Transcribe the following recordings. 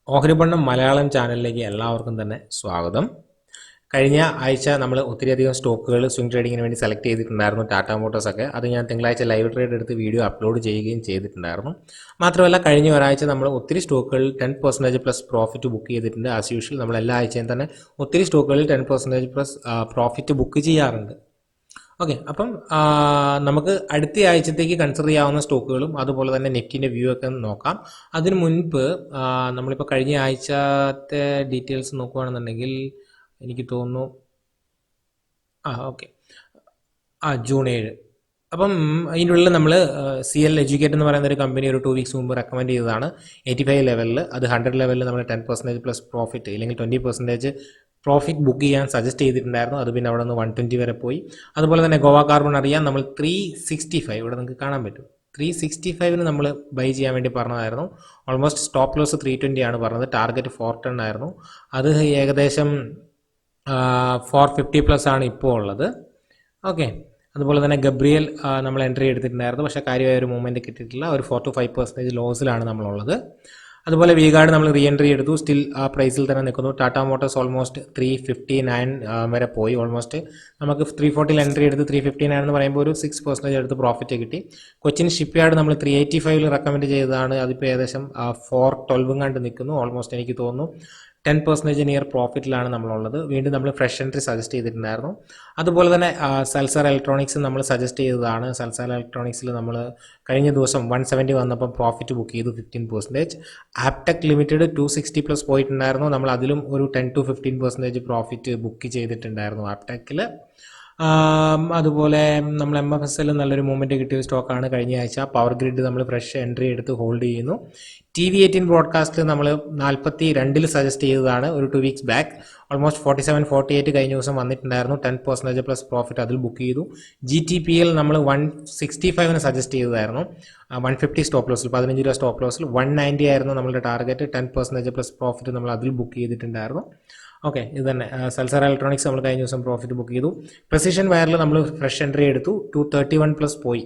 ഓഹരിപ്പണ്ണം മലയാളം ചാനലിലേക്ക് എല്ലാവർക്കും തന്നെ സ്വാഗതം. കഴിഞ്ഞ ആഴ്ച നമ്മൾ ഒത്തിരിയധികം സ്റ്റോക്കുകൾ സ്വിംഗ് ട്രേഡിങ്ങിന് വേണ്ടി സെലക്ട് ചെയ്തിട്ടുണ്ടായിരുന്നു, ടാറ്റ മോട്ടോഴ്സൊക്കെ. അത് ഞാൻ തിങ്കളാഴ്ച ലൈവ് ട്രേഡ് എടുത്ത് വീഡിയോ അപ്ലോഡ് ചെയ്യുകയും ചെയ്തിട്ടുണ്ടായിരുന്നു. മാത്രമല്ല കഴിഞ്ഞ ഒരാഴ്ച നമ്മൾ ഒത്തിരി സ്റ്റോക്കുകളിൽ 10% പ്ലസ് പ്രോഫിറ്റ് ബുക്ക് ചെയ്തിട്ടുണ്ട്. ആസ് യൂഷ്വൽ നമ്മൾ എല്ലാ ആഴ്ചയും തന്നെ ഒത്തിരി സ്റ്റോക്കുകളിൽ 10% പ്ലസ് പ്രോഫിറ്റ് ബുക്ക് ചെയ്യാറുണ്ട്. ഓക്കെ, അപ്പം നമുക്ക് അടുത്ത ആഴ്ചത്തേക്ക് കൺസിഡർ ചെയ്യാവുന്ന സ്റ്റോക്കുകളും അതുപോലെ തന്നെ നെറ്റിൻ്റെ വ്യൂ ഒക്കെ നോക്കാം. അതിനു മുൻപ് നമ്മളിപ്പോൾ കഴിഞ്ഞ ആഴ്ചത്തെ ഡീറ്റെയിൽസ് നോക്കുകയാണെന്നുണ്ടെങ്കിൽ എനിക്ക് തോന്നുന്നു ഓക്കെ ജൂൺ 7. അപ്പം അതിനുള്ളിൽ നമ്മൾ CL എഡ്യൂക്കേറ്റ് എന്ന് പറയുന്ന ഒരു കമ്പനി ഒരു 2 വീക്സ് മുമ്പ് റെക്കമെൻഡ് ചെയ്തതാണ് 85 ലെവലിൽ. അത് 100 ലെവലിൽ നമ്മൾ 10% പ്ലസ് പ്രോഫിറ്റ് അല്ലെങ്കിൽ 20% പ്രോഫിറ്റ് ബുക്ക് ചെയ്യാൻ സജസ്റ്റ് ചെയ്തിട്ടുണ്ടായിരുന്നു. അത് പിന്നെ അവിടെ നിന്ന് 120 വരെ പോയി. അതുപോലെ തന്നെ ഗോവ കാർബൺ അറിയാം, നമ്മൾ 365 ഇവിടെ നിങ്ങൾക്ക് കാണാൻ പറ്റും. 365 നമ്മൾ ബൈ ചെയ്യാൻ വേണ്ടി പറഞ്ഞതായിരുന്നു. ഓൾമോസ്റ്റ് സ്റ്റോപ്പ് ലോസ് 320 ആണ് പറഞ്ഞത്. ടാർഗറ്റ് 410 ആയിരുന്നു. അത് ഏകദേശം 450 പ്ലസ് ആണ് ഇപ്പോൾ ഉള്ളത്. ഓക്കെ, അതുപോലെ തന്നെ ഗബ്രിയൽ നമ്മൾ എൻട്രി എടുത്തിട്ടുണ്ടായിരുന്നു, പക്ഷേ കാര്യമായ ഒരു മൂവ്മെൻറ്റ് കിട്ടിയിട്ടില്ല. ഒരു 4 to 5% ലോസിലാണ് നമ്മളുള്ളത്. അതുപോലെ വി-ഗാർഡ് നമ്മൾ റീ എൻട്രി എടുത്തു, സ്റ്റിൽ ആ പ്രൈസിൽ തന്നെ നിൽക്കുന്നു. ടാറ്റ മോട്ടോഴ്സ് ഓൾമോസ്റ്റ് 359 വരെ പോയി. ഓൾമോസ്റ്റ് നമുക്ക് 340 എൻട്രി എടുത്ത് 359 എന്ന് പറയുമ്പോൾ ഒരു 6% എടുത്ത് പ്രോഫിറ്റ് കിട്ടി. കൊച്ചിൻ ഷിപ്പ് യാർഡ് നമ്മൾ 385 റെക്കമെൻഡ് ചെയ്തതാണ്. അതിപ്പോൾ ഏകദേശം 412 കണ്ട് നിൽക്കുന്നു. ഓൾമോസ്റ്റ് എനിക്ക് തോന്നുന്നു 10% നിയർ പ്രോഫിറ്റിലാണ് നമ്മളുള്ളത്. വീണ്ടും നമ്മൾ ഫ്രഷ് എൻട്രി സജസ്റ്റ് ചെയ്തിട്ടുണ്ടായിരുന്നു. അതുപോലെ തന്നെ സൽസാർ ഇലക്ട്രോണിക്സ് നമ്മൾ സജസ്റ്റ് ചെയ്തതാണ്. സൽസാർ ഇലക്ട്രോണിക്സിൽ നമ്മൾ കഴിഞ്ഞ ദിവസം 170 വന്നപ്പോൾ പ്രോഫിറ്റ് ബുക്ക് ചെയ്തു 15%. ആപ്ടെക് ലിമിറ്റഡ് 260 പ്ലസ് പോയിട്ടുണ്ടായിരുന്നു. നമ്മൾ അതിലും ഒരു 10 to 15% പ്രോഫിറ്റ് ബുക്ക് ചെയ്തിട്ടുണ്ടായിരുന്നു ആപ്ടെക്കിൽ. അതുപോലെ നമ്മൾ MFSL നല്ലൊരു മൂവ്മെൻറ്റ് കിട്ടിയ സ്റ്റോക്കാണ് കഴിഞ്ഞ ആഴ്ച. പവർ ഗ്രിഡ് നമ്മൾ ഫ്രഷ് എൻട്രി എടുത്ത് ഹോൾഡ് ചെയ്യുന്നു. TV18 ബ്രോഡ്കാസ്റ്റ് നമ്മൾ 42 സജസ്റ്റ് ചെയ്തതാണ് ഒരു 2 വീക്സ് ബാക്ക്. ഓൾമോസ്റ്റ് 47-48 കഴിഞ്ഞ ദിവസം വന്നിട്ടുണ്ടായിരുന്നു. 10% പ്ലസ് പ്രോഫിറ്റ് അതിൽ ബുക്ക് ചെയ്തു. GTPL നമ്മൾ 165 സജസ്റ്റ് ചെയ്തതായിരുന്നു. 150 സ്റ്റോപ്പ് ലോസിൽ 15 രൂപ സ്റ്റോപ്പ് ലോസിൽ 190 ആയിരുന്നു നമ്മളുടെ ടാർഗറ്റ്. 10% പ്ലസ് പ്രോഫിറ്റ് നമ്മൾ അതിൽ ബുക്ക് ചെയ്തിട്ടുണ്ടായിരുന്നു. ഓക്കെ, ഇത് തന്നെ സൽസാർ ഇലക്ട്രോണിക്സ് നമ്മൾ കഴിഞ്ഞ ദിവസം പ്രോഫിറ്റ് ബുക്ക് ചെയ്തു. പ്രിസിഷൻ വയറിൽ നമ്മൾ ഫ്രഷ് എൻട്രി എടുത്തു. 231 പ്ലസ് പോയി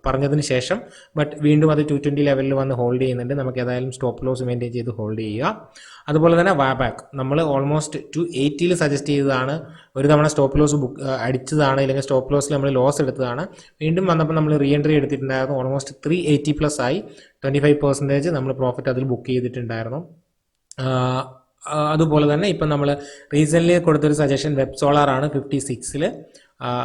പറഞ്ഞതിന് ശേഷം, ബട്ട് വീണ്ടും അത് 220 ലെവലിൽ വന്ന് ഹോൾഡ് ചെയ്യുന്നുണ്ട്. നമുക്ക് ഏതായാലും സ്റ്റോപ്പ് ലോസ് മെയിൻറ്റെയിൻ ചെയ്ത് ഹോൾഡ് ചെയ്യുക. അതുപോലെ തന്നെ വാബാക്ക് നമ്മൾ ഓൾമോസ്റ്റ് 280 സജസ്റ്റ് ചെയ്തതാണ്. ഒരു തവണ സ്റ്റോപ്പ് ലോസ് ബുക്ക് അടിച്ചതാണ്, അല്ലെങ്കിൽ സ്റ്റോപ്പ് ലോസിൽ നമ്മൾ ലോസ് എടുത്തതാണ്. വീണ്ടും വന്നപ്പോൾ നമ്മൾ റീ എൻട്രി എടുത്തിട്ടുണ്ടായിരുന്നു. ഓൾമോസ്റ്റ് 380 പ്ലസ് ആയി. 25% നമ്മൾ പ്രോഫിറ്റ് അതിൽ ബുക്ക് ചെയ്തിട്ടുണ്ടായിരുന്നു. അതുപോലെ തന്നെ ഇപ്പം നമ്മൾ റീസെൻ്റ്ലി കൊടുത്തൊരു സജഷൻ വെബ് സോളാറാണ് 56-ൽ.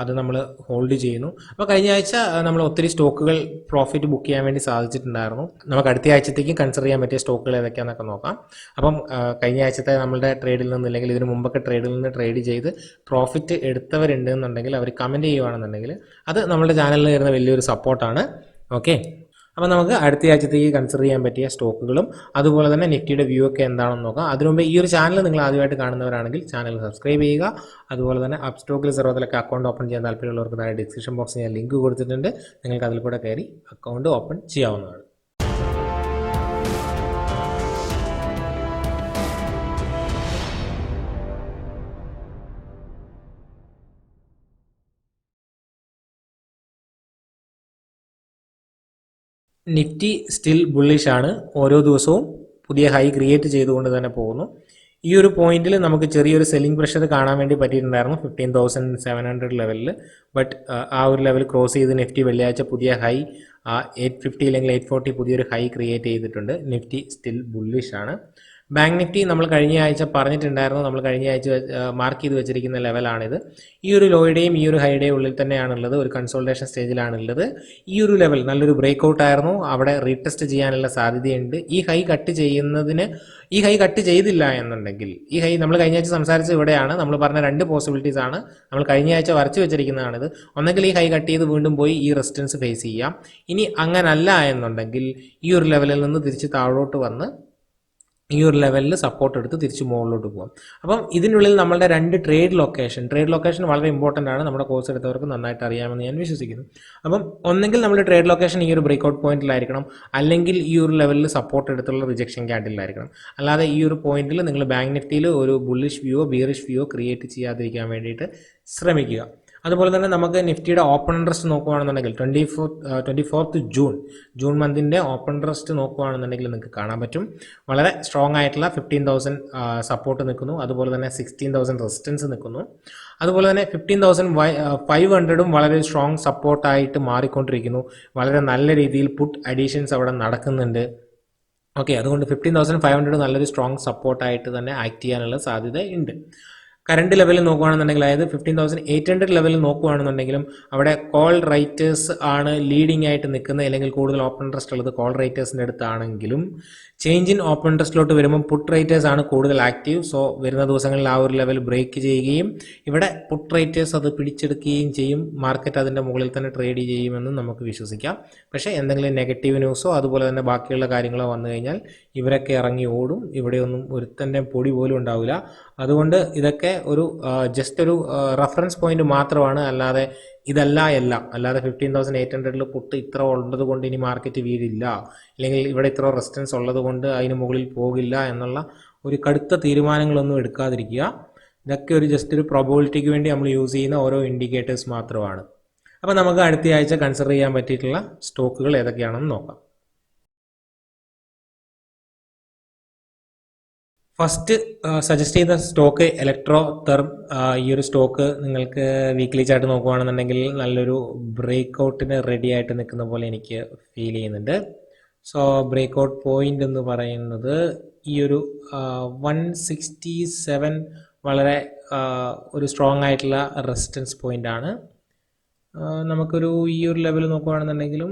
അത് നമ്മൾ ഹോൾഡ് ചെയ്യുന്നു. അപ്പോൾ കഴിഞ്ഞ ആഴ്ച നമ്മൾ ഒത്തിരി സ്റ്റോക്കുകൾ പ്രോഫിറ്റ് ബുക്ക് ചെയ്യാൻ വേണ്ടി സാധിച്ചിട്ടുണ്ടായിരുന്നു. നമുക്ക് അടുത്ത ആഴ്ചത്തേക്ക് കൺസിഡർ ചെയ്യാൻ പറ്റിയ സ്റ്റോക്കുകൾ ഏതൊക്കെയാണെന്നൊക്കെ നോക്കാം. അപ്പം കഴിഞ്ഞ ആഴ്ചത്തെ നമ്മളുടെ ട്രേഡിൽ നിന്ന്, അല്ലെങ്കിൽ ഇതിന് മുമ്പൊക്കെ ട്രേഡിൽ നിന്ന് ട്രേഡ് ചെയ്ത് പ്രോഫിറ്റ് എടുത്തവരുണ്ട് എന്നുണ്ടെങ്കിൽ അവർ കമൻറ്റ് ചെയ്യുകയാണെന്നുണ്ടെങ്കിൽ അത് നമ്മുടെ ചാനലിൽ വരുന്ന വലിയൊരു സപ്പോർട്ടാണ്. ഓക്കെ, അപ്പോൾ നമുക്ക് അടുത്ത ആഴ്ചത്തേക്ക് കൺസിഡർ ചെയ്യാൻ പറ്റിയ സ്റ്റോക്കുകളും അതുപോലെ തന്നെ നിഫ്റ്റിയുടെ വ്യൂ ഒക്കെ എന്താണെന്ന് നോക്കാം. അതിനുമുമ്പ് ഈ ഒരു ചാനൽ നിങ്ങൾ ആദ്യമായിട്ട് കാണുന്നവരാണെങ്കിൽ ചാനൽ സബ്സ്ക്രൈബ് ചെയ്യുക. അതുപോലെ തന്നെ അപ്പ് സ്റ്റോക്കിൽ സെർവറിലൊക്കെ അക്കൗണ്ട് ഓപ്പൺ ചെയ്യാൻ താല്പര്യമുള്ളവർക്ക് താഴെ ഡിസ്ക്രിപ്ഷൻ ബോക്സിൽ ഞാൻ ലിങ്ക് കൊടുത്തിട്ടുണ്ട്. നിങ്ങൾക്ക് അതിൽ കൂടെ കയറി അക്കൗണ്ട് ഓപ്പൺ ചെയ്യാവുന്നതാണ്. നിഫ്റ്റി സ്റ്റിൽ ബുള്ളിഷ് ആണ്. ഓരോ ദിവസവും പുതിയ ഹൈ ക്രിയേറ്റ് ചെയ്തുകൊണ്ട് തന്നെ പോകുന്നു. ഈ ഒരു പോയിന്റിൽ നമുക്ക് ചെറിയൊരു സെല്ലിംഗ് പ്രഷർ കാണാൻ വേണ്ടി പറ്റിയിട്ടുണ്ടായിരുന്നു 15,700 ലെവലിൽ. ബട്ട് ആ ഒരു ലെവൽ ക്രോസ് ചെയ്ത് നിഫ്റ്റി വെള്ളിയാഴ്ച പുതിയ ഹൈ 850 അല്ലെങ്കിൽ 840 പുതിയൊരു ഹൈ ക്രിയേറ്റ് ചെയ്തിട്ടുണ്ട്. നിഫ്റ്റി സ്റ്റിൽ ബുള്ളിഷ് ആണ്. ബാങ്ക് നിഫ്റ്റി നമ്മൾ കഴിഞ്ഞ ആഴ്ച പറഞ്ഞിട്ടുണ്ടായിരുന്നു, നമ്മൾ കഴിഞ്ഞ ആഴ്ച മാർക്ക് ചെയ്ത് വെച്ചിരിക്കുന്ന ലെവലാണിത്. ഈ ഒരു ലോയുടെയും ഈ ഒരു ഹൈയുടെയും ഉള്ളിൽ തന്നെയാണുള്ളത്. ഒരു കൺസോൾട്ടേഷൻ സ്റ്റേജിലാണുള്ളത്. ഈ ഒരു ലെവൽ നല്ലൊരു ബ്രേക്ക്ഔട്ട് ആയിരുന്നു. അവിടെ റീടെസ്റ്റ് ചെയ്യാനുള്ള സാധ്യതയുണ്ട്. ഈ ഹൈ കട്ട് ചെയ്തില്ല എന്നുണ്ടെങ്കിൽ, ഈ ഹൈ നമ്മൾ കഴിഞ്ഞ ആഴ്ച സംസാരിച്ചത് ഇവിടെയാണ്. നമ്മൾ പറഞ്ഞ 2 പോസിബിലിറ്റീസ് ആണ് നമ്മൾ കഴിഞ്ഞ ആഴ്ച വരച്ചു വെച്ചിരിക്കുന്നതാണിത്. ഒന്നെങ്കിൽ ഈ ഹൈ കട്ട് ചെയ്ത് വീണ്ടും പോയി ഈ റെസിസ്റ്റൻസ് ഫേസ് ചെയ്യാം. ഇനി അങ്ങനല്ല എന്നുണ്ടെങ്കിൽ ഈ ഒരു ലെവലിൽ നിന്ന് തിരിച്ച് താഴോട്ട് വന്ന് ഈ ഒരു ലെവലിൽ സപ്പോർട്ട് എടുത്ത് തിരിച്ച് മുകളിലോട്ട് പോകാം. അപ്പം ഇതിനുള്ളിൽ നമ്മളുടെ 2 ട്രേഡ് ലൊക്കേഷൻ വളരെ ഇമ്പോർട്ടൻ്റ് ആണ്. നമ്മുടെ കോഴ്സ് എടുത്തവർക്ക് നന്നായിട്ട് അറിയാമെന്ന് ഞാൻ വിശ്വസിക്കുന്നു. അപ്പം ഒന്നെങ്കിൽ നമ്മുടെ ട്രേഡ് ലൊക്കേഷൻ ഈ ഒരു ബ്രേക്ക്ഔട്ട് പോയിന്റിലായിരിക്കണം, അല്ലെങ്കിൽ ഈ ഒരു ലെവലിൽ സപ്പോർട്ട് എടുത്തുള്ള റിജക്ഷൻ ക്യാൻഡിലായിരിക്കണം. അല്ലാതെ ഈ ഒരു പോയിന്റിൽ നിങ്ങൾ ബാങ്ക് നിഫ്റ്റിയിൽ ഒരു bullish view bearish view create ചെയ്യാതിരിക്കാൻ വേണ്ടിയിട്ട് ശ്രമിക്കുക. അതുപോലെ തന്നെ നമുക്ക് നിഫ്റ്റിയുടെ ഓപ്പൺ ഇൻട്രസ്റ്റ് നോക്കുകയാണെന്നുണ്ടെങ്കിൽ 24th ജൂൺ മന്തിൻ്റെ ഓപ്പൺ ഇൻട്രസ്റ്റ് നോക്കുകയാണെന്നുണ്ടെങ്കിൽ നിങ്ങൾക്ക് കാണാൻ പറ്റും വളരെ സ്ട്രോങ് ആയിട്ടുള്ള 15,000 സപ്പോർട്ട് നിൽക്കുന്നു. അതുപോലെ തന്നെ 16,000 റെസിസ്റ്റൻസ് നിൽക്കുന്നു. അതുപോലെ തന്നെ 15,500ഉം വളരെ സ്ട്രോങ് സപ്പോർട്ടായിട്ട് മാറിക്കൊണ്ടിരിക്കുന്നു. വളരെ നല്ല രീതിയിൽ പുട്ട് അഡീഷൻസ് അവിടെ നടക്കുന്നുണ്ട്. ഓക്കെ, അതുകൊണ്ട് 15,500 നല്ലൊരു സ്ട്രോങ് സപ്പോർട്ടായിട്ട് തന്നെ ആക്ട് ചെയ്യാനുള്ള സാധ്യത ഉണ്ട്. കറണ്ട് ലെവലിൽ നോക്കുകയാണെന്നുണ്ടെങ്കിൽ, അതായത് 15,800 ലെവലിൽ നോക്കുകയാണെന്നുണ്ടെങ്കിലും അവിടെ കോൾ റൈറ്റേഴ്സ് ആണ് ലീഡിംഗ് ആയിട്ട് നിൽക്കുന്നത്, അല്ലെങ്കിൽ കൂടുതൽ ഓപ്പൺ ഇൻട്രസ്റ്റ് ഉള്ളത് കോൾ റൈറ്റേഴ്സിൻ്റെ അടുത്താണെങ്കിലും ചേഞ്ച് ഇൻ ഓപ്പൺ ഇൻട്രസ്റ്റിലോട്ട് വരുമ്പോൾ പുട്ട് റൈറ്റേഴ്സ് ആണ് കൂടുതൽ ആക്റ്റീവ്. സോ വരുന്ന ദിവസങ്ങളിൽ ആ ഒരു ലെവൽ ബ്രേക്ക് ചെയ്യുകയും ഇവിടെ പുട്ട് റൈറ്റേഴ്സ് അത് പിടിച്ചെടുക്കുകയും ചെയ്യും. മാർക്കറ്റ് അതിൻ്റെ മുകളിൽ തന്നെ ട്രേഡ് ചെയ്യുമെന്ന് നമുക്ക് വിശ്വസിക്കാം. പക്ഷേ എന്തെങ്കിലും നെഗറ്റീവ് ന്യൂസോ അതുപോലെ തന്നെ ബാക്കിയുള്ള കാര്യങ്ങളോ വന്നു കഴിഞ്ഞാൽ ഇവരൊക്കെ ഇറങ്ങി ഓടും. ഇവിടെയൊന്നും ഒരുത്തൻ്റെ പൊടി പോലും ഉണ്ടാവില്ല. അതുകൊണ്ട് ഇതൊക്കെ ഒരു ജസ്റ്റ് ഒരു റെഫറൻസ് പോയിന്റ് മാത്രമാണ്, അല്ലാതെ അല്ലാതെ 15,800 പുട്ട് ഇത്ര ഉള്ളത് കൊണ്ട് ഇനി മാർക്കറ്റ് വീഴില്ല, അല്ലെങ്കിൽ ഇവിടെ ഇത്ര റെസിസ്റ്റൻസ് ഉള്ളത് കൊണ്ട് അതിന് മുകളിൽ പോകില്ല എന്നുള്ള ഒരു കടുത്ത തീരുമാനങ്ങളൊന്നും എടുക്കാതിരിക്കുക. ഇതൊക്കെ ജസ്റ്റ് ഒരു പ്രോബബിലിറ്റിക്ക് വേണ്ടി നമ്മൾ യൂസ് ചെയ്യുന്ന ഓരോ ഇൻഡിക്കേറ്റേഴ്സ് മാത്രമാണ്. അപ്പോൾ നമുക്ക് അടുത്ത ആഴ്ച കൺസിഡർ ചെയ്യാൻ പറ്റിയിട്ടുള്ള സ്റ്റോക്കുകൾ ഏതൊക്കെയാണെന്ന് നോക്കാം. ഫസ്റ്റ് സജസ്റ്റ് ചെയ്ത സ്റ്റോക്ക് ഇലക്ട്രോ തെർം. ഈ ഒരു സ്റ്റോക്ക് നിങ്ങൾക്ക് വീക്ക്ലി ചാർട്ട് നോക്കുകയാണെന്നുണ്ടെങ്കിൽ നല്ലൊരു ബ്രേക്ക് ഔട്ടിന് റെഡി ആയിട്ട് നിൽക്കുന്ന പോലെ എനിക്ക് ഫീൽ ചെയ്യുന്നുണ്ട്. സോ ബ്രേക്ക് ഔട്ട് പോയിന്റ് എന്ന് പറയുന്നത് ഈ ഒരു 167 വളരെ ഒരു സ്ട്രോങ് ആയിട്ടുള്ള റെസിസ്റ്റൻസ് പോയിന്റ് ആണ്. നമുക്കൊരു ഈ ഒരു ലെവൽ നോക്കുകയാണെന്നുണ്ടെങ്കിലും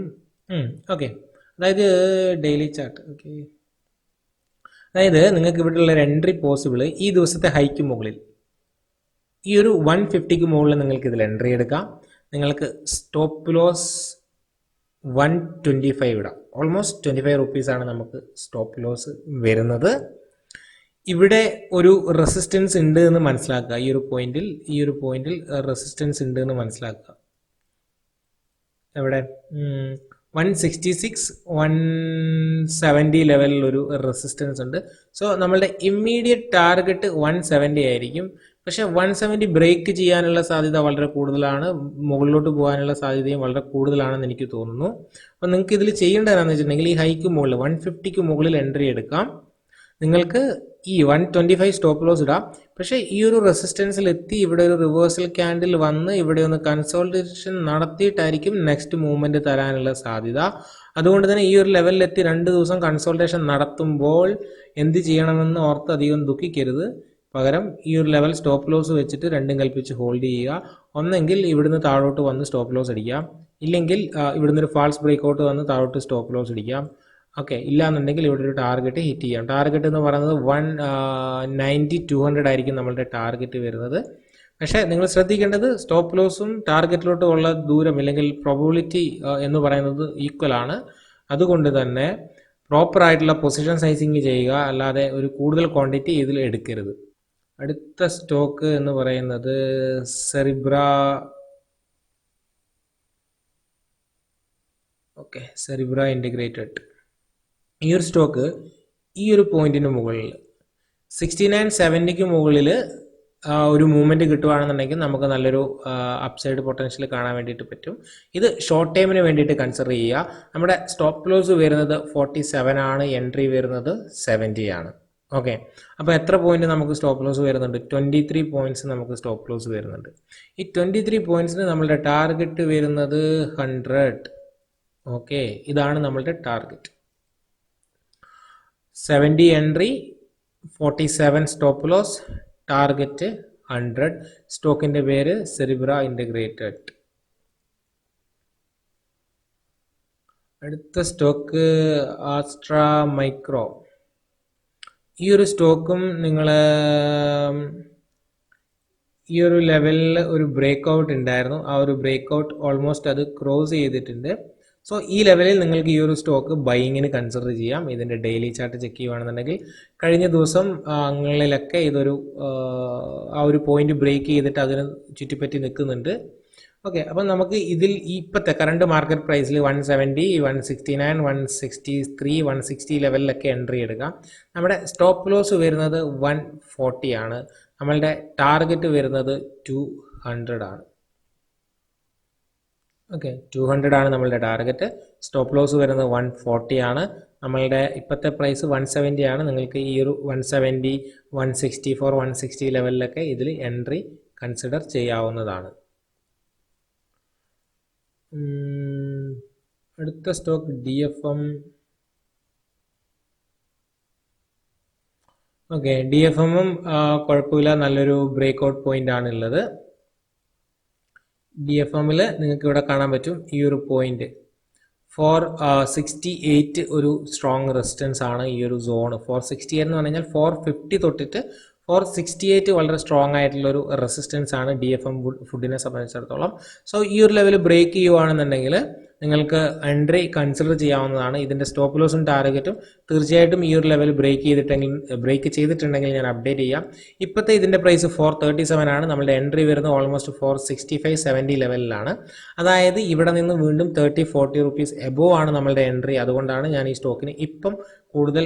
ഓക്കെ, അതായത് ഡെയിലി ചാർട്ട്. ഓക്കെ, അതായത് നിങ്ങൾക്ക് ഇവിടെയുള്ള ഒരു എൻട്രി പോസിബിൾ ഈ ദിവസത്തെ ഹൈക്ക് മുകളിൽ ഈ ഒരു 150ക്ക് മുകളിൽ നിങ്ങൾക്ക് ഇതിൽ എൻട്രി എടുക്കാം. നിങ്ങൾക്ക് സ്റ്റോപ്പ് ലോസ് 125 ഇടാം. ഓൾമോസ്റ്റ് 25 റുപ്പീസാണ് നമുക്ക് സ്റ്റോപ്പ് ലോസ് വരുന്നത്. ഇവിടെ ഒരു റെസിസ്റ്റൻസ് ഉണ്ട് എന്ന് മനസ്സിലാക്കുക. ഈ ഒരു പോയിന്റിൽ റെസിസ്റ്റൻസ് ഉണ്ട് എന്ന് മനസ്സിലാക്കുക. എവിടെ 166 170 ലെവലിൽ ഒരു റെസിസ്റ്റൻസ് ഉണ്ട്. സോ നമ്മളുടെ ഇമ്മീഡിയറ്റ് ടാർഗറ്റ് 170 ആയിരിക്കും. പക്ഷേ 170 ബ്രേക്ക് ചെയ്യാനുള്ള സാധ്യത വളരെ കൂടുതലാണ്, മുകളിലോട്ട് പോകാനുള്ള സാധ്യതയും വളരെ കൂടുതലാണെന്ന് എനിക്ക് തോന്നുന്നു. അപ്പോൾ നിങ്ങൾക്ക് ഇതിൽ ചെയ്യേണ്ടത് എന്താണെന്ന് വെച്ചിട്ടുണ്ടെങ്കിൽ ഈ ഹൈക്ക് മുകളിൽ 150ക്ക് മുകളിൽ എൻട്രി എടുക്കാം. നിങ്ങൾക്ക് ഈ 125 സ്റ്റോപ്പ് ലോസ് ഇടാം. പക്ഷേ ഈ ഒരു റെസിസ്റ്റൻസിൽ എത്തി ഇവിടെ ഒരു റിവേഴ്സൽ ക്യാൻഡിൽ വന്ന് ഇവിടെ ഒന്ന് കൺസോൾട്ടേഷൻ നടത്തിയിട്ടായിരിക്കും നെക്സ്റ്റ് മൂവ്മെന്റ് തരാനുള്ള സാധ്യത. അതുകൊണ്ട് തന്നെ ഈ ഒരു ലെവലിലെത്തി 2 ദിവസം കൺസോൾട്ടേഷൻ നടത്തുമ്പോൾ എന്ത് ചെയ്യണമെന്ന് ഓർത്ത് അധികം ദുഃഖിക്കരുത്. പകരം ഈ ഒരു ലെവൽ സ്റ്റോപ്പ് ലോസ് വെച്ചിട്ട് രണ്ടും കൽപ്പിച്ച് ഹോൾഡ് ചെയ്യുക. ഒന്നെങ്കിൽ ഇവിടുന്ന് താഴോട്ട് വന്ന് സ്റ്റോപ്പ് ലോസ് അടിക്കാം, ഇല്ലെങ്കിൽ ഇവിടുന്ന് ഒരു ഫാൾസ് ബ്രേക്ക്ഔട്ട് വന്ന് താഴോട്ട് സ്റ്റോപ്പ് ലോസ് അടിക്കാം. ഓക്കെ, ഇല്ലാന്നുണ്ടെങ്കിൽ ഇവിടെ ഒരു ടാർഗറ്റ് ഹിറ്റ് ചെയ്യാം. ടാർഗറ്റ് എന്ന് പറയുന്നത് 190-200 ആയിരിക്കും നമ്മളുടെ ടാർഗറ്റ് വരുന്നത്. പക്ഷേ നിങ്ങൾ ശ്രദ്ധിക്കേണ്ടത് സ്റ്റോപ്പ് ലോസും ടാർഗറ്റിലോട്ടും ഉള്ള ദൂരം അല്ലെങ്കിൽ പ്രോബബിലിറ്റി എന്ന് പറയുന്നത് ഈക്വൽ ആണ്. അതുകൊണ്ട് തന്നെ പ്രോപ്പർ ആയിട്ടുള്ള പൊസിഷൻ സൈസിങ് ചെയ്യുക, അല്ലാതെ ഒരു കൂടുതൽ ക്വാണ്ടിറ്റി ഇതിൽ എടുക്കരുത്. അടുത്ത സ്റ്റോക്ക് എന്ന് പറയുന്നത് സെറിബ്ര. Okay, സെറിബ്ര integrated. ഈ ഒരു സ്റ്റോക്ക് ഈ ഒരു പോയിന്റിന് മുകളിൽ 6970ക്ക് മുകളിൽ ഒരു മൂവ്മെൻറ്റ് കിട്ടുകയാണെന്നുണ്ടെങ്കിൽ നമുക്ക് നല്ലൊരു അപ്സൈഡ് പൊട്ടൻഷ്യൽ കാണാൻ വേണ്ടിയിട്ട് പറ്റും. ഇത് ഷോർട്ട് ടൈമിന് വേണ്ടിയിട്ട് കൺസിഡർ ചെയ്യുക. നമ്മുടെ സ്റ്റോപ്പ് ലോസ് വരുന്നത് 47 ആണ്, എൻട്രി വരുന്നത് 70 ആണ്. ഓക്കെ, അപ്പോൾ എത്ര പോയിന്റ് നമുക്ക് സ്റ്റോപ്പ് ലോസ് വരുന്നുണ്ട്? 23 പോയിന്റ്സ് നമുക്ക് സ്റ്റോപ്പ് ലോസ് വരുന്നുണ്ട്. ഈ 23 പോയിന്റ്സിന് നമ്മളുടെ ടാർഗറ്റ് വരുന്നത് 100. ഓക്കെ, ഇതാണ് നമ്മളുടെ target. 70 entry, 47 stop loss, target 100. സ്റ്റോക്കിന്റെ പേര് സെറിബ്ര ഇൻറ്റഗ്രേറ്റഡ്. അടുത്ത സ്റ്റോക്ക് ആസ്ട്രാ മൈക്രോ. ഈ ഒരു സ്റ്റോക്കും നിങ്ങൾ ഈ ഒരു ലെവലിൽ ഒരു ബ്രേക്ക് ഔട്ട് ഉണ്ടായിരുന്നു. ആ ഒരു ബ്രേക്ക് ഔട്ട് ഓൾമോസ്റ്റ് അത് ക്രോസ് ചെയ്തിട്ടുണ്ട്. സോ ഈ ലെവലിൽ നിങ്ങൾക്ക് ഈ ഒരു സ്റ്റോക്ക് ബൈയിങ്ങിന് കൺസിഡർ ചെയ്യാം. ഇതിൻ്റെ ഡെയിലി ചാർട്ട് ചെക്ക് ചെയ്യുകയാണെന്നുണ്ടെങ്കിൽ കഴിഞ്ഞ ദിവസം അങ്ങളിലൊക്കെ ഇതൊരു ആ ഒരു പോയിന്റ് ബ്രേക്ക് ചെയ്തിട്ട് അതിന് ചുറ്റിപ്പറ്റി നിൽക്കുന്നുണ്ട്. ഓക്കെ, അപ്പം നമുക്ക് ഇതിൽ ഇപ്പോഴത്തെ കറണ്ട് മാർക്കറ്റ് പ്രൈസിൽ 170, 169, 163, 160 ലെവലിലൊക്കെ എൻട്രി എടുക്കാം. നമ്മുടെ സ്റ്റോപ്പ് ലോസ് വരുന്നത് 140 ആണ്. നമ്മളുടെ ടാർഗറ്റ് വരുന്നത് 200 ആണ്. ഓക്കെ, 200 ആണ് നമ്മളുടെ ടാർഗറ്റ്. സ്റ്റോപ്പ് ലോസ് വരുന്നത് 140 ആണ്. നമ്മളുടെ ഇപ്പോഴത്തെ പ്രൈസ് 170 ആണ്. നിങ്ങൾക്ക് ഈ ഒരു 170, 164, 160 ലെവലിലൊക്കെ ഇതിൽ എൻട്രി കൺസിഡർ ചെയ്യാവുന്നതാണ്. അടുത്ത സ്റ്റോക്ക് DFM. ഓക്കെ, DFM-ഉം കുഴപ്പമില്ല, നല്ലൊരു ബ്രേക്ക് ഔട്ട് പോയിന്റ് ആണ് ഉള്ളത്. DFM-ൽ നിങ്ങൾക്ക് ഇവിടെ കാണാൻ പറ്റും ഈ ഒരു പോയിന്റ് 468 ഒരു സ്ട്രോങ് റെസിസ്റ്റൻസ് ആണ്. ഈ ഒരു സോൺ 468 എന്ന് പറഞ്ഞു കഴിഞ്ഞാൽ 450 തൊട്ടിട്ട് 468 വളരെ സ്ട്രോങ് ആയിട്ടുള്ള ഒരു റെസിസ്റ്റൻസ് ആണ് DFM ഫുഡിനെ സംബന്ധിച്ചിടത്തോളം. സോ ഈ ഒരു ലെവൽ ബ്രേക്ക് ചെയ്യുവാണെന്നുണ്ടെങ്കിൽ നിങ്ങൾക്ക് എൻട്രി കൺസിഡർ ചെയ്യാവുന്നതാണ്. ഇതിൻ്റെ സ്റ്റോപ്പ് ലോസും ടാർഗറ്റും തീർച്ചയായിട്ടും ഈ ഒരു ലെവൽ ബ്രേക്ക് ചെയ്തിട്ടുണ്ടെങ്കിൽ ഞാൻ അപ്ഡേറ്റ് ചെയ്യാം. ഇപ്പോഴത്തെ ഇതിൻ്റെ പ്രൈസ് 437 ആണ്. നമ്മളുടെ എൻട്രി വരുന്നത് ഓൾമോസ്റ്റ് 465-70 ലെവലിലാണ്. അതായത് ഇവിടെ നിന്ന് വീണ്ടും 30-40 റുപ്പീസ് എബോവ് ആണ് നമ്മളുടെ എൻട്രി. അതുകൊണ്ടാണ് ഞാൻ ഈ സ്റ്റോക്കിന് ഇപ്പം കൂടുതൽ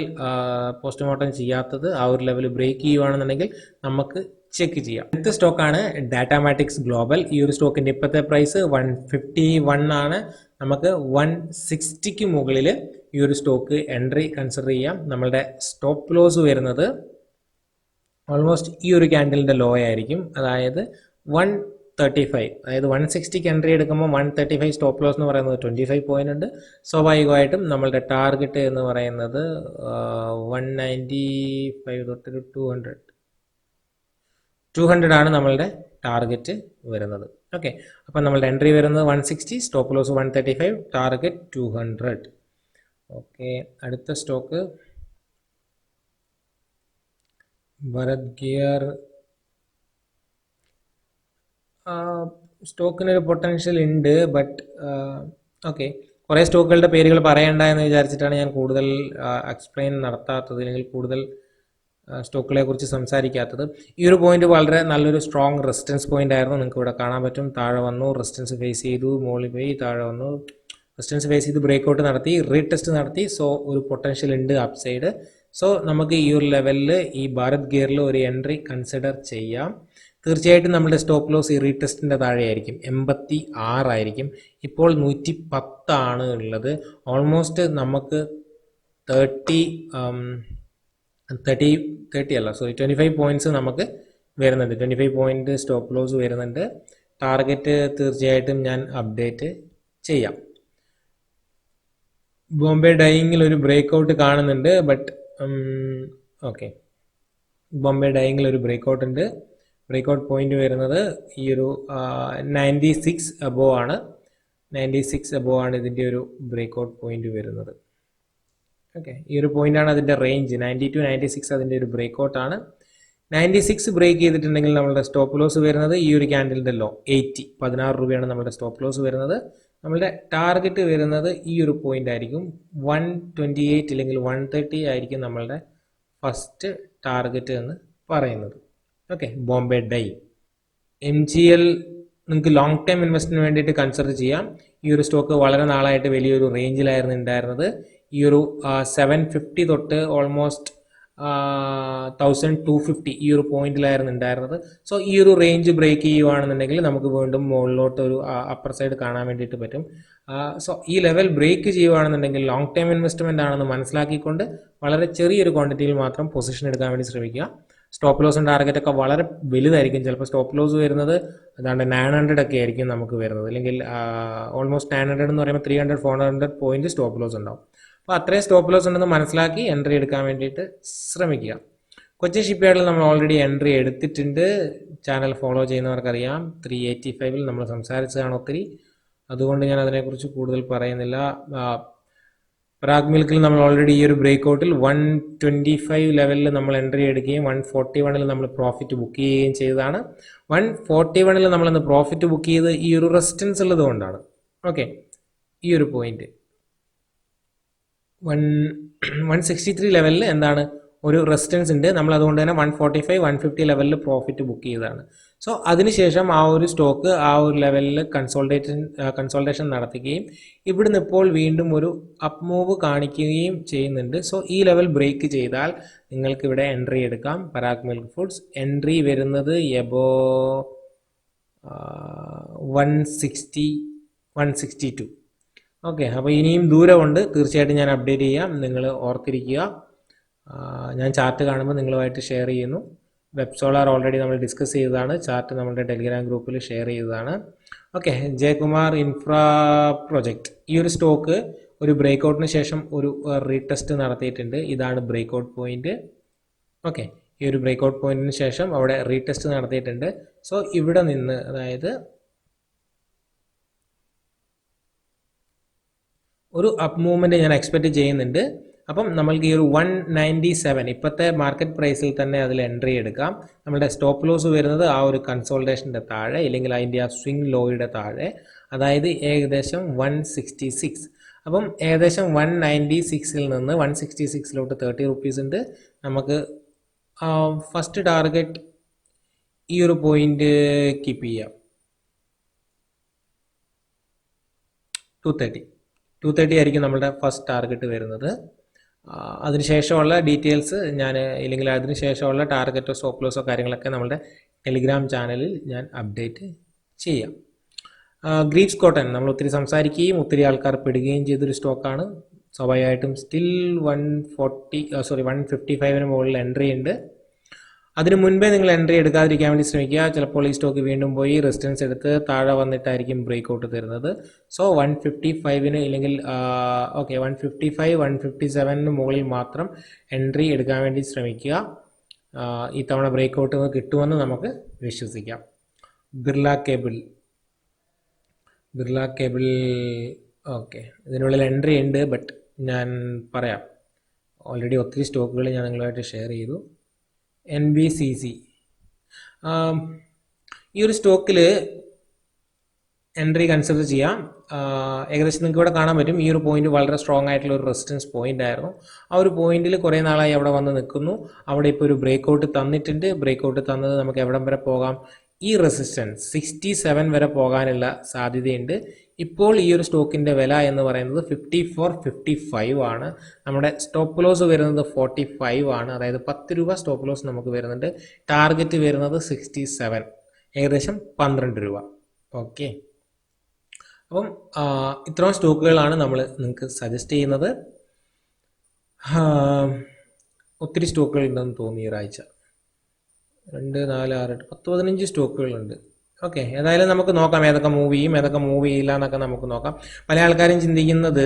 പോസ്റ്റ്മോർട്ടം ചെയ്യാത്തത്. ആ ഒരു ലെവൽ ബ്രേക്ക് ചെയ്യുകയാണെന്നുണ്ടെങ്കിൽ നമുക്ക് ചെക്ക് ചെയ്യാം. അടുത്ത സ്റ്റോക്കാണ് ഡാറ്റാമാറ്റിക്സ് ഗ്ലോബൽ. ഈ ഒരു സ്റ്റോക്കിൻ്റെ ഇപ്പോഴത്തെ പ്രൈസ് 151 ആണ്. നമുക്ക് 160ക്ക് മുകളിൽ ഈ ഒരു സ്റ്റോക്ക് എൻട്രി കൺസിഡർ ചെയ്യാം. നമ്മളുടെ സ്റ്റോപ്പ് ലോസ് വരുന്നത് ഓൾമോസ്റ്റ് ഈ ഒരു ക്യാൻഡലിൻ്റെ ലോ ആയിരിക്കും, അതായത് 135. അതായത് 160ക്ക് എൻട്രി എടുക്കുമ്പോൾ 135 സ്റ്റോപ്പ് ലോസ് എന്ന് പറയുന്നത് 25 പോയിന്റ് ഉണ്ട്. സ്വാഭാവികമായിട്ടും നമ്മളുടെ ടാർഗറ്റ് എന്ന് പറയുന്നത് 195 തൊട്ട് 200 ആണ് നമ്മളുടെ ടാർഗറ്റ് വരുന്നത്. ഓക്കെ, അപ്പം നമ്മളുടെ എൻട്രി വരുന്നത് 160, സ്റ്റോപ്പ് ലോസ് 135, ടാർഗറ്റ് 200. ഓക്കെ, അടുത്ത സ്റ്റോക്ക് ഭരത് ഗിയർ. സ്റ്റോക്കിനൊരു പൊട്ടൻഷ്യൽ ഉണ്ട്, ബട്ട് ഓക്കെ, കുറേ സ്റ്റോക്കുകളുടെ പേരുകൾ പറയണ്ട എന്ന് വിചാരിച്ചിട്ടാണ് ഞാൻ കൂടുതൽ എക്സ്പ്ലെയിൻ നടത്താത്തത്, അല്ലെങ്കിൽ കൂടുതൽ സ്റ്റോക്കുകളെ കുറിച്ച് സംസാരിക്കാത്തത്. ഈ ഒരു പോയിന്റ് വളരെ നല്ലൊരു സ്ട്രോങ് റെസിസ്റ്റൻസ് പോയിന്റ് ആയിരുന്നു. നിങ്ങൾക്ക് ഇവിടെ കാണാൻ പറ്റും. താഴെ വന്നു, റെസിസ്റ്റൻസ് ഫേസ് ചെയ്തു, മുകളിൽ പോയി, താഴെ വന്നു, റെസിസ്റ്റൻസ് ഫേസ് ചെയ്ത് ബ്രേക്ക്ഔട്ട് നടത്തി, റീടെസ്റ്റ് നടത്തി. സോ ഒരു പൊട്ടൻഷ്യൽ ഉണ്ട് അപ്പ് സൈഡ്. സോ നമുക്ക് ഈ ഒരു ലെവലിൽ ഈ ഭാരത് ഗിയറിൽ ഒരു എൻട്രി കൺസിഡർ ചെയ്യാം. തീർച്ചയായിട്ടും നമ്മുടെ സ്റ്റോപ്പ് ലോസ് ഈ റീടെസ്റ്റിൻ്റെ താഴെയായിരിക്കും, 86 ആയിരിക്കും. ഇപ്പോൾ 110 ആണ് ഉള്ളത്. ഓൾമോസ്റ്റ് നമുക്ക് 25 പോയിന്റ്സ് നമുക്ക് വരുന്നുണ്ട്. 25 പോയിന്റ് സ്റ്റോപ്പ് ലോസ് വരുന്നുണ്ട്. ടാർഗറ്റ് തീർച്ചയായിട്ടും ഞാൻ അപ്ഡേറ്റ് ചെയ്യാം. ബോംബെ ഡൈയിങ്ങിൽ ഒരു ബ്രേക്ക്ഔട്ട് കാണുന്നുണ്ട്, ബട്ട് ഓക്കെ, ബോംബെ ഡൈയിങ്ങിൽ ഒരു ബ്രേക്ക്ഔട്ട് ഉണ്ട്. ബ്രേക്ക്ഔട്ട് പോയിന്റ് വരുന്നത് ഈ ഒരു 96 അബോവ് ആണ്. 96 അബോവ് ആണ് ഇതിൻ്റെ ഒരു ബ്രേക്ക്ഔട്ട് പോയിന്റ് വരുന്നത്. ഓക്കെ, ഈ ഒരു പോയിന്റാണ് അതിൻ്റെ റേഞ്ച്. 90-96 അതിൻ്റെ ഒരു ബ്രേക്ക്ഔട്ട് ആണ്. 96 ബ്രേക്ക് ചെയ്തിട്ടുണ്ടെങ്കിൽ നമ്മളുടെ സ്റ്റോപ്പ് ലോസ് വരുന്നത് ഈ ഒരു ക്യാൻഡലിൻ്റെ ലോ 80, 16 രൂപയാണ് നമ്മുടെ സ്റ്റോപ്പ് ലോസ് വരുന്നത്. നമ്മളുടെ ടാർഗറ്റ് വരുന്നത് ഈ ഒരു പോയിന്റ് ആയിരിക്കും, 128 അല്ലെങ്കിൽ 130 ആയിരിക്കും നമ്മളുടെ ഫസ്റ്റ് ടാർഗറ്റ് എന്ന് പറയുന്നത്. Okay, Bombay dye. MGL നിങ്ങൾക്ക് ലോങ് ടൈം ഇൻവെസ്റ്റിന് വേണ്ടിയിട്ട് കൺസിഡർ ചെയ്യാം. ഈ ഒരു സ്റ്റോക്ക് വളരെ നാളായിട്ട് വലിയൊരു റേഞ്ചിലായിരുന്നു ഉണ്ടായിരുന്നത്. ഈ ഒരു 750 തൊട്ട് ഓൾമോസ്റ്റ് 1250 ഈ ഒരു പോയിന്റിലായിരുന്നു ഉണ്ടായിരുന്നത്. സോ ഈ ഒരു റേഞ്ച് ബ്രേക്ക് ചെയ്യുകയാണെന്നുണ്ടെങ്കിൽ നമുക്ക് വീണ്ടും മുകളിലോട്ട് ഒരു അപ്പർ സൈഡ് കാണാൻ വേണ്ടിയിട്ട് പറ്റും. സോ ഈ ലെവൽ ബ്രേക്ക് ചെയ്യുകയാണെന്നുണ്ടെങ്കിൽ ലോങ് ടൈം ഇൻവെസ്റ്റ്മെന്റ് ആണെന്ന് മനസ്സിലാക്കിക്കൊണ്ട് വളരെ ചെറിയൊരു ക്വാണ്ടിറ്റിയിൽ മാത്രം പൊസിഷൻ എടുക്കാൻ വേണ്ടി ശ്രമിക്കുക. സ്റ്റോപ്പ് ലോസും ടാർഗറ്റ് ഒക്കെ വളരെ വലുതായിരിക്കും. ചിലപ്പോൾ സ്റ്റോപ്പ് ലോസ് വരുന്നത് അതാണ്ട് 900 ഒക്കെ ആയിരിക്കും നമുക്ക് വരുന്നത്, അല്ലെങ്കിൽ ഓൾമോസ്റ്റ് 900 എന്ന് പറയുമ്പോൾ 300-400 പോയിന്റ് സ്റ്റോപ്പ് ലോസ് ഉണ്ടാവും. അപ്പോൾ അത്രയും സ്റ്റോപ്പ് ലോസ് ഉണ്ടെന്ന് മനസ്സിലാക്കി എൻട്രി എടുക്കാൻ വേണ്ടിയിട്ട് ശ്രമിക്കുക. കൊച്ചിൻ ഷിപ്പ്യാർഡിൽ നമ്മൾ ഓൾറെഡി എൻട്രി എടുത്തിട്ടുണ്ട്. ചാനൽ ഫോളോ ചെയ്യുന്നവർക്കറിയാം. 385 നമ്മൾ സംസാരിച്ചതാണ് ഒത്തിരി, അതുകൊണ്ട് ഞാൻ അതിനെക്കുറിച്ച് കൂടുതൽ പറയുന്നില്ല. പരാഗ് മിൽക്കിൽ നമ്മൾ ഓൾറെഡി ഈ ഒരു ബ്രേക്ക്ഔട്ടിൽ 125 ലെവലിൽ നമ്മൾ എൻട്രി എടുക്കുകയും 141 നമ്മൾ പ്രോഫിറ്റ് ബുക്ക് ചെയ്യുകയും ചെയ്തതാണ്. 141 നമ്മളന്ന് പ്രോഫിറ്റ് ബുക്ക് ചെയ്ത് ഈ ഒരു റെസിസ്റ്റൻസ് ഉള്ളത് കൊണ്ടാണ്. ഓക്കെ, ഈ ഒരു പോയിന്റ് 163 ലെവലിൽ എന്താണ് ഒരു റെസിസ്റ്റൻസ് ഉണ്ട്. നമ്മൾ അതുകൊണ്ട് തന്നെ 145-150 ലെവലിൽ പ്രോഫിറ്റ് ബുക്ക് ചെയ്തതാണ്. സോ അതിനുശേഷം ആ ഒരു സ്റ്റോക്ക് ആ ഒരു ലെവലിൽ കൺസോൾട്ടേഷൻ നടത്തുകയും ഇവിടുന്ന് ഇപ്പോൾ വീണ്ടും ഒരു അപ്പ് മൂവ് കാണിക്കുകയും ചെയ്യുന്നുണ്ട്. സോ ഈ ലെവൽ ബ്രേക്ക് ചെയ്താൽ നിങ്ങൾക്ക് ഇവിടെ എൻട്രി എടുക്കാം. പരാഗ് മിൽക്ക് ഫുഡ്സ് എൻട്രി വരുന്നത് എബോ 160 162. ഓക്കെ, അപ്പോൾ ഇനിയും ദൂരമുണ്ട്. തീർച്ചയായിട്ടും ഞാൻ അപ്ഡേറ്റ് ചെയ്യാം, നിങ്ങൾ ഓർത്തിരിക്കുക. ഞാൻ ചാർട്ട് കാണുമ്പോൾ നിങ്ങളുമായിട്ട് ഷെയർ ചെയ്യുന്നു. വെബ് സോളാർ ഓൾറെഡി നമ്മൾ ഡിസ്കസ് ചെയ്തതാണ്, ചാർട്ട് നമ്മുടെ ടെലിഗ്രാം ഗ്രൂപ്പിൽ ഷെയർ ചെയ്തതാണ്. ഓക്കെ, ജയകുമാർ ഇൻഫ്രാ പ്രൊജക്റ്റ്, ഈ ഒരു സ്റ്റോക്ക് ഒരു ബ്രേക്ക്ഔട്ടിന് ശേഷം ഒരു റീടെസ്റ്റ് നടത്തിയിട്ടുണ്ട്. ഇതാണ് ബ്രേക്ക്ഔട്ട് പോയിന്റ്. ഓക്കെ, ഈ ഒരു ബ്രേക്ക്ഔട്ട് പോയിന്റിന് ശേഷം അവിടെ റീടെസ്റ്റ് നടത്തിയിട്ടുണ്ട്. സോ ഇവിടെ നിന്ന്, അതായത് ഒരു അപ്പ് മൂവ്മെൻറ്റ് ഞാൻ എക്സ്പെക്റ്റ് ചെയ്യുന്നുണ്ട്. അപ്പം നമ്മൾക്ക് ഈ ഒരു 197 ഇപ്പോഴത്തെ മാർക്കറ്റ് പ്രൈസിൽ തന്നെ അതിൽ എൻട്രി എടുക്കാം. നമ്മുടെ സ്റ്റോപ്പ് ലോസ് വരുന്നത് ആ ഒരു കൺസോൾട്ടേഷൻ്റെ താഴെ, ഇല്ലെങ്കിൽ അതിൻ്റെ ആ സ്വിംഗ് ലോയുടെ താഴെ, അതായത് ഏകദേശം 166. അപ്പം ഏകദേശം 196 നിന്ന് 166 30 rupees ഉണ്ട്. നമുക്ക് ഫസ്റ്റ് ടാർഗറ്റ് ഈ ഒരു പോയിന്റ് കീപ്പ് ചെയ്യാം, 230 ആയിരിക്കും നമ്മളുടെ ഫസ്റ്റ് ടാർഗറ്റ് വരുന്നത്. അതിനുശേഷമുള്ള ഡീറ്റെയിൽസ് ഞാൻ, ഇല്ലെങ്കിൽ അതിനുശേഷമുള്ള ടാർഗറ്റോ സ്റ്റോപ്പ് ലോസോ കാര്യങ്ങളൊക്കെ നമ്മുടെ ടെലിഗ്രാം ചാനലിൽ ഞാൻ അപ്ഡേറ്റ് ചെയ്യാം. ഗ്രീവ്സ് കോട്ടൺ നമ്മൾ ഒത്തിരി സംസാരിക്കുകയും ഒത്തിരി ആൾക്കാർ പെടുകയും ചെയ്തൊരു സ്റ്റോക്കാണ്. സ്വാഭാവികമായിട്ടും സ്റ്റിൽ 155 മുകളിൽ എൻട്രി ഉണ്ട്. അതിന് മുൻപേ നിങ്ങൾ എൻട്രി എടുക്കാതിരിക്കാൻ വേണ്ടി ശ്രമിക്കുക. ചിലപ്പോൾ ഈ സ്റ്റോക്ക് വീണ്ടും പോയി റെസിസ്റ്റൻസ് എടുത്ത് താഴെ വന്നിട്ടായിരിക്കും ബ്രേക്ക് ഔട്ട് തരുന്നത്. സോ 155 ഇല്ലെങ്കിൽ 155 157 മുകളിൽ മാത്രം എൻട്രി എടുക്കാൻ വേണ്ടി ശ്രമിക്കുക. ഈ തവണ ബ്രേക്ക് ഔട്ട് കിട്ടുമെന്ന് നമുക്ക് വിശ്വസിക്കാം. ബിർള കേബിൾ ഓക്കെ, ഇതിനുള്ളിൽ എൻട്രി ഉണ്ട്. ബട്ട് ഞാൻ പറയാം, ഓൾറെഡി ഒത്തിരി സ്റ്റോക്കുകൾ ഞാൻ നിങ്ങളുമായിട്ട് ഷെയർ ചെയ്തു. NBCC, ഈ ഒരു സ്റ്റോക്കിൽ എൻട്രി കൺസിഡർ ചെയ്യാം. ഏകദേശം നിങ്ങൾക്ക് ഇവിടെ കാണാൻ പറ്റും, ഈ ഒരു പോയിന്റ് വളരെ സ്ട്രോങ് ആയിട്ടുള്ള ഒരു റെസിസ്റ്റൻസ് പോയിന്റ് ആയിരുന്നു. ആ ഒരു പോയിന്റിൽ കുറേ നാളായി അവിടെ വന്ന് നിൽക്കുന്നു. അവിടെ ഇപ്പോൾ ഒരു ബ്രേക്ക് ഔട്ട് തന്നിട്ടുണ്ട്. ബ്രേക്ക് ഔട്ട് തന്നത് നമുക്ക് എവിടം വരെ പോകാം? ഈ റെസിസ്റ്റൻസ് 67 വരെ പോകാനുള്ള സാധ്യതയുണ്ട്. ഇപ്പോൾ ഈ ഒരു സ്റ്റോക്കിൻ്റെ വില എന്ന് പറയുന്നത് 54.55 ആണ്. നമ്മുടെ സ്റ്റോപ്പ് ലോസ് വരുന്നത് 45 ആണ്. അതായത് 10 രൂപ സ്റ്റോപ്പ് ലോസ് നമുക്ക് വരുന്നുണ്ട്. ടാർഗറ്റ് വരുന്നത് 67, ഏകദേശം 12 രൂപ. ഓക്കെ, അപ്പം ഇത്രയും സ്റ്റോക്കുകളാണ് നമ്മൾ നിങ്ങൾക്ക് സജസ്റ്റ് ചെയ്യുന്നത്. ഒത്തിരി സ്റ്റോക്കുകൾ ഉണ്ടെന്ന് തോന്നി ഈ ഒരാഴ്ച. 2, 4, 6, 8, 10, 15 സ്റ്റോക്കുകളുണ്ട്. ഓക്കെ, ഏതായാലും നമുക്ക് നോക്കാം ഏതൊക്കെ മൂവ് ചെയ്യും ഏതൊക്കെ മൂവ് ചെയ്യില്ല എന്നൊക്കെ നമുക്ക് നോക്കാം. പല ആൾക്കാരും ചിന്തിക്കുന്നത്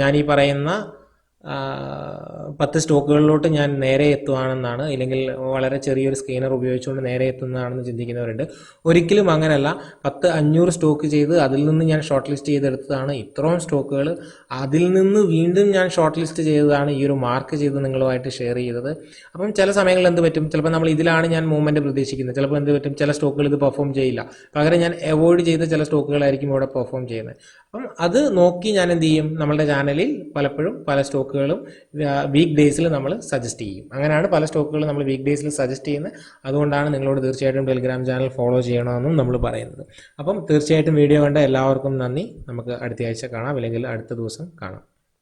ഞാനീ പറയുന്ന 10 സ്റ്റോക്കുകളിലോട്ട് ഞാൻ നേരെ എത്തുകയാണെന്നാണ്, ഇല്ലെങ്കിൽ വളരെ ചെറിയൊരു സ്കാനർ ഉപയോഗിച്ചുകൊണ്ട് നേരെ എത്തുന്നതാണെന്ന് ചിന്തിക്കുന്നവരുണ്ട്. ഒരിക്കലും അങ്ങനെയല്ല. 500 സ്റ്റോക്ക് ചെയ്ത് അതിൽ നിന്ന് ഞാൻ ഷോർട്ട് ലിസ്റ്റ് ചെയ്തെടുത്തതാണ് ഇത്രയും സ്റ്റോക്കുകൾ. അതിൽ നിന്ന് വീണ്ടും ഞാൻ ഷോർട്ട് ലിസ്റ്റ് ചെയ്തതാണ് ഈ ഒരു മാർക്ക് ചെയ്ത് നിങ്ങളുമായിട്ട് ഷെയർ ചെയ്തത്. അപ്പം ചില സമയങ്ങളിൽ എന്ത് പറ്റും, ചിലപ്പോൾ നമ്മൾ ഇതിലാണ് ഞാൻ മൂവ്മെൻറ്റ് പ്രതീക്ഷിക്കുന്നത്. ചിലപ്പോൾ എന്ത് പറ്റും, ചില സ്റ്റോക്കുകൾ ഇത് പെർഫോം ചെയ്യില്ല. പകരം ഞാൻ അവോയ്ഡ് ചെയ്ത ചില സ്റ്റോക്കുകളായിരിക്കും ഇവിടെ പെർഫോം ചെയ്യുന്നത്. അപ്പം അത് നോക്കി ഞാൻ എന്ത് ചെയ്യും, നമ്മളുടെ ചാനലിൽ പലപ്പോഴും പല സ്റ്റോക്കുകളും വീക്ക് ഡേയ്സിൽ നമ്മൾ സജസ്റ്റ് ചെയ്യും. അങ്ങനെയാണ് പല സ്റ്റോക്കുകളും നമ്മൾ വീക്ക് ഡേയ്സിൽ സജസ്റ്റ് ചെയ്യുന്നത്. അതുകൊണ്ടാണ് നിങ്ങളോട് തീർച്ചയായിട്ടും ടെലിഗ്രാം ചാനൽ ഫോളോ ചെയ്യണമെന്നും നമ്മൾ പറയുന്നത്. അപ്പം തീർച്ചയായിട്ടും വീഡിയോ കണ്ട എല്ലാവർക്കും നന്ദി. നമുക്ക് അടുത്ത ആഴ്ച കാണാം, അല്ലെങ്കിൽ അടുത്ത ദിവസം കാണാം.